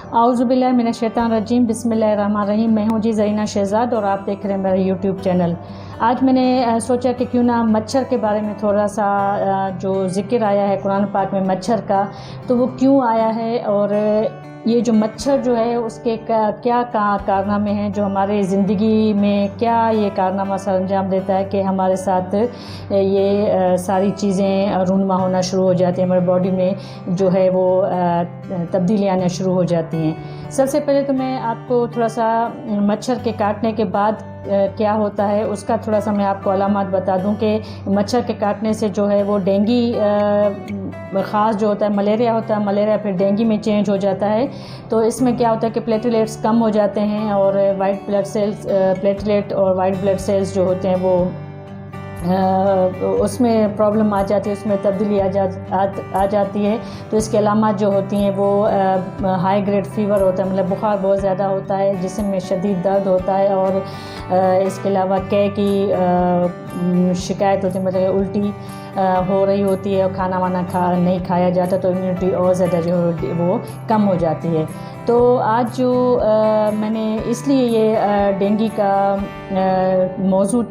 اعوذ باللہ من الشیطان الرجیم، بسم اللہ الرحمن الرحیم۔ میں ہوں جی زرینہ شہزاد اور آپ دیکھ رہے ہیں میرا یوٹیوب چینل۔ آج میں نے سوچا کہ کیوں نہ مچھر کے بارے میں تھوڑا سا جو ذکر آیا ہے قرآن پاک میں مچھر کا، تو وہ کیوں آیا ہے اور یہ جو مچھر جو ہے اس کے کیا کارنامے ہیں، جو ہمارے زندگی میں کیا یہ کارنامہ سر انجام دیتا ہے کہ ہمارے ساتھ یہ ساری چیزیں رونما ہونا شروع ہو جاتی ہیں، ہمارے باڈی میں جو ہے وہ تبدیلی آنا شروع ہو جاتی ہیں۔ سب سے پہلے تو میں آپ کو تھوڑا سا مچھر کے کاٹنے کے بعد کیا ہوتا ہے اس کا تھوڑا سا میں آپ کو علامات بتا دوں کہ مچھر کے کاٹنے سے جو ہے وہ ڈینگی خاص جو ہوتا ہے ملیریا ہوتا ہے، ملیریا پھر ڈینگی میں چینج ہو جاتا ہے۔ تو اس میں کیا ہوتا ہے کہ پلیٹلیٹس کم ہو جاتے ہیں اور وائٹ بلڈ سیلز، پلیٹلیٹ اور وائٹ بلڈ سیلز جو ہوتے ہیں وہ اس میں پرابلم آ جاتی ہے، اس میں تبدیلی آ جاتی ہے۔ تو اس کے علامات جو ہوتی ہیں وہ ہائی گریڈ فیور ہوتا ہے، مطلب بخار بہت زیادہ ہوتا ہے، جسم میں شدید درد ہوتا ہے، اور اس کے علاوہ قے کی شکایت ہوتی ہے، مطلب الٹی ہو رہی ہوتی ہے اور کھانا وانا نہیں کھایا جاتا، تو امیونٹی اور زیادہ جو ہے وہ کم ہو جاتی ہے۔ تو آج جو میں نے اس لیے یہ ڈینگی کا موضوع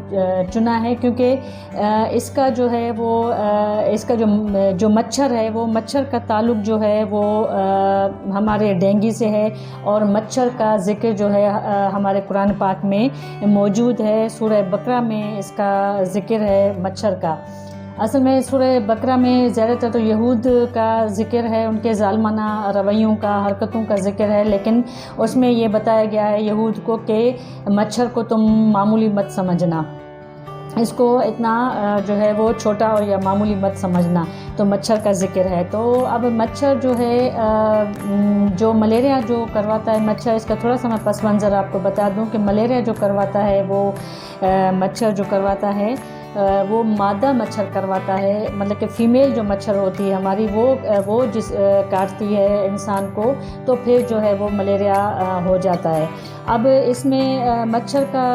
چنا ہے کیونکہ اس کا جو ہے وہ اس کا جو مچھر ہے وہ مچھر کا تعلق جو ہے وہ ہمارے ڈینگی سے ہے، اور مچھر کا ذکر جو ہے ہمارے قرآن پاک میں موجود ہے۔ سورہ بقرہ میں اس کا ذکر ہے مچھر کا۔ اصل میں سورہ بقرہ میں زیادہ تر تو یہود کا ذکر ہے، ان کے ظالمانہ رویوں کا، حرکتوں کا ذکر ہے، لیکن اس میں یہ بتایا گیا ہے یہود کو کہ مچھر کو تم معمولی مت سمجھنا، اس کو اتنا جو ہے وہ چھوٹا اور یا معمولی مت سمجھنا، تو مچھر کا ذکر ہے۔ تو اب مچھر جو ہے جو ملیریا جو کرواتا ہے مچھر، اس کا تھوڑا سا میں پس منظر آپ کو بتا دوں کہ ملیریا جو کرواتا ہے وہ مچھر جو کرواتا ہے وہ مادہ مچھر کرواتا ہے، مطلب کہ فیمیل جو مچھر ہوتی ہے ہماری وہ جس کاٹتی ہے انسان کو، تو پھر جو ہے وہ ملیریا ہو جاتا ہے۔ اب اس میں مچھر کا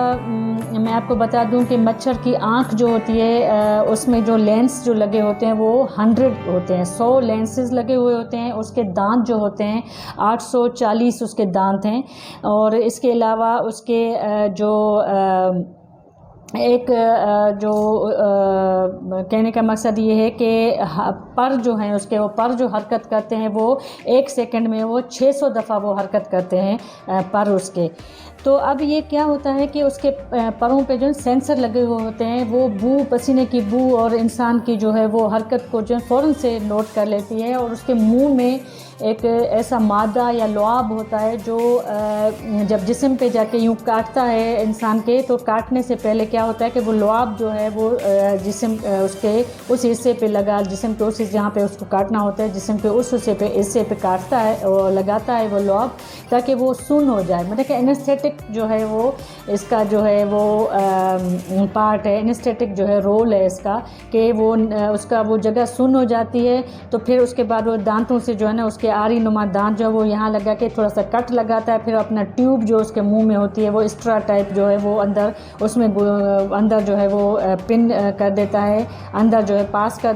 میں آپ کو بتا دوں کہ مچھر کی آنکھ جو ہوتی ہے اس میں جو لینس جو لگے ہوتے ہیں وہ 100 ہوتے ہیں، 100 لینسز لگے ہوئے ہوتے ہیں۔ اس کے دانت جو ہوتے ہیں 840 اس کے دانت ہیں، اور اس کے علاوہ اس کے جو ایک جو کہنے کا مقصد یہ ہے کہ پر جو ہیں اس کے، وہ پر جو حرکت کرتے ہیں وہ 1 سیکنڈ میں وہ 600 دفعہ وہ حرکت کرتے ہیں پر اس کے۔ تو اب یہ کیا ہوتا ہے کہ اس کے پروں پہ جو سینسر لگے ہوئے ہوتے ہیں، وہ بو، پسینے کی بو اور انسان کی جو ہے وہ حرکت کو جو فوراً سے نوٹ کر لیتی ہے، اور اس کے منہ میں ایک ایسا مادہ یا لعاب ہوتا ہے جو جب جسم پہ جا کے یوں کاٹتا ہے انسان کے، تو کاٹنے سے پہلے کیا ہوتا ہے کہ وہ لعاب جو ہے وہ جسم اس کے اس حصے پہ لگا، جسم کے اس جہاں پہ اس کو کاٹنا ہوتا ہے جسم کے اس حصے پہ کاٹتا ہے اور لگاتا ہے وہ لعاب، تاکہ وہ سن ہو جائے۔ مطلب کہ اینستھیٹک جو ہے وہ اس کا جو ہے وہ پارٹ ہے، اینستھیٹک جو ہے رول ہے اس کا، کہ وہ اس کا وہ جگہ سن ہو جاتی ہے۔ تو پھر اس کے بعد وہ دانتوں سے جو ہے نا اس کے آری نما دانت جو ہے وہ یہاں لگا کے تھوڑا سا کٹ لگاتا ہے، پھر اپنا ٹیوب جو اس کے منہ میں ہوتی ہے وہ اسٹرا ٹائپ جو ہے وہ اندر اس میں اندر جو ہے وہ پن کر دیتا ہے، اندر جو ہے پاس کر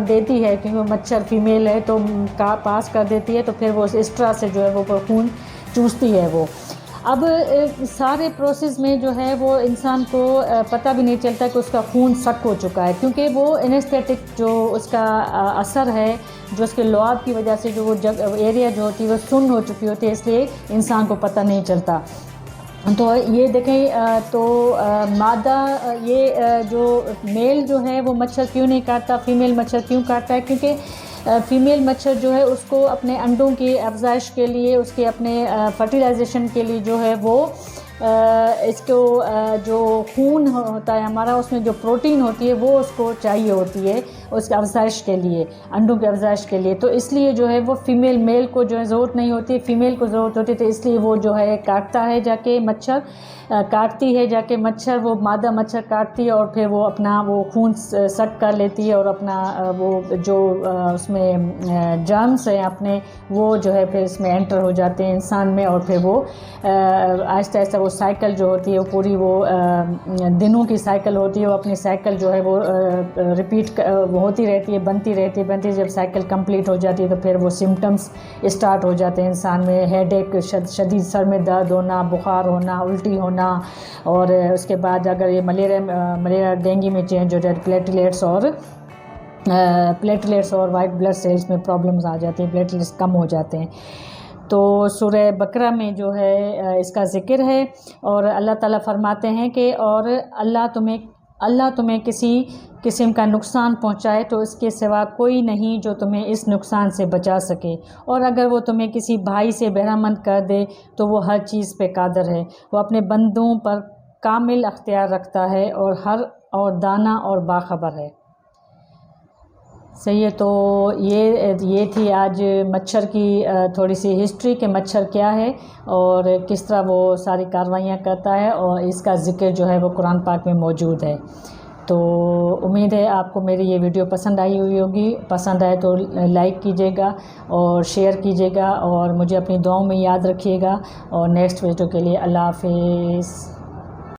دیتی ہے کیونکہ مچھر فیمیل ہے تو پاس کر دیتی ہے، تو پھر وہ اسٹرا سے جو ہے وہ خون چوستی ہے وہ۔ اب سارے پروسیس میں جو ہے وہ انسان کو پتہ بھی نہیں چلتا کہ اس کا خون سک ہو چکا ہے، کیونکہ وہ اینستھیٹک جو اس کا اثر ہے، جو اس کے لعاب کی وجہ سے جو وہ ایریا جو ہوتی ہے وہ سن ہو چکی ہوتی ہے، اس لیے انسان کو پتہ نہیں چلتا۔ تو یہ دیکھیں تو مادہ یہ جو میل جو ہے وہ مچھر کیوں نہیں کاٹتا، فیمیل مچھر کیوں کاٹتا ہے؟ کیونکہ فیمیل مچھر جو ہے اس کو اپنے انڈوں کی افزائش کے لیے، اس کے اپنے فرٹیلائزیشن کے لیے جو ہے وہ اس کو جو خون ہوتا ہے ہمارا، اس میں جو پروٹین ہوتی ہے وہ اس کو چاہیے ہوتی ہے اس کی افزائش کے لیے، انڈوں کی افزائش کے لیے۔ تو اس لیے جو ہے وہ فیمیل، میل کو جو ہے ضرورت نہیں ہوتی، فیمیل کو ضرورت ہوتی ہے، تو اس لیے وہ جو ہے کاٹتا ہے جا کے مچھر، کاٹتی ہے جا کے مچھر، وہ مادہ مچھر کاٹتی ہے، اور پھر وہ اپنا وہ خون سک کر لیتی ہے، اور اپنا وہ جو اس میں جرمس ہیں اپنے، وہ جو ہے پھر اس میں انٹر ہو جاتے ہیں انسان میں، اور پھر وہ آہستہ آہستہ وہ سائیکل جو ہوتی ہے وہ پوری وہ دنوں کی سائیکل ہوتی ہے، وہ اپنی سائیکل جو ہے وہ ریپیٹ ہوتی رہتی ہے، بنتی رہتی ہے، جب سائیکل کمپلیٹ ہو جاتی ہے تو پھر وہ سمٹمز اسٹارٹ ہو جاتے ہیں انسان میں، ہیڈ ایک، شدید سر میں درد ہونا، بخار ہونا، الٹی ہونا، اور اس کے بعد اگر یہ ملیریا ڈینگی میں چینج ہو جائے پلیٹلیٹس اور وائٹ بلڈ سیلز میں پرابلمز آ جاتی ہیں، پلیٹلیٹس کم ہو جاتے ہیں۔ تو سورہ بقرہ میں جو ہے اس کا ذکر ہے، اور اللہ تعالیٰ فرماتے ہیں کہ اور اللہ تمہیں کسی قسم کا نقصان پہنچائے تو اس کے سوا کوئی نہیں جو تمہیں اس نقصان سے بچا سکے، اور اگر وہ تمہیں کسی بھائی سے بہرامند کر دے تو وہ ہر چیز پہ قادر ہے، وہ اپنے بندوں پر کامل اختیار رکھتا ہے اور دانا اور باخبر ہے۔ صحیح ہے، تو یہ تھی آج مچھر کی تھوڑی سی ہسٹری کہ مچھر کیا ہے اور کس طرح وہ ساری کارروائیاں کرتا ہے، اور اس کا ذکر جو ہے وہ قرآن پاک میں موجود ہے۔ تو امید ہے آپ کو میری یہ ویڈیو پسند آئی ہوئی ہوگی، پسند آئے تو لائک کیجیے گا اور شیئر کیجیے گا، اور مجھے اپنی دعاؤں میں یاد رکھیے گا، اور نیکسٹ ویڈیو کے لیے اللہ حافظ۔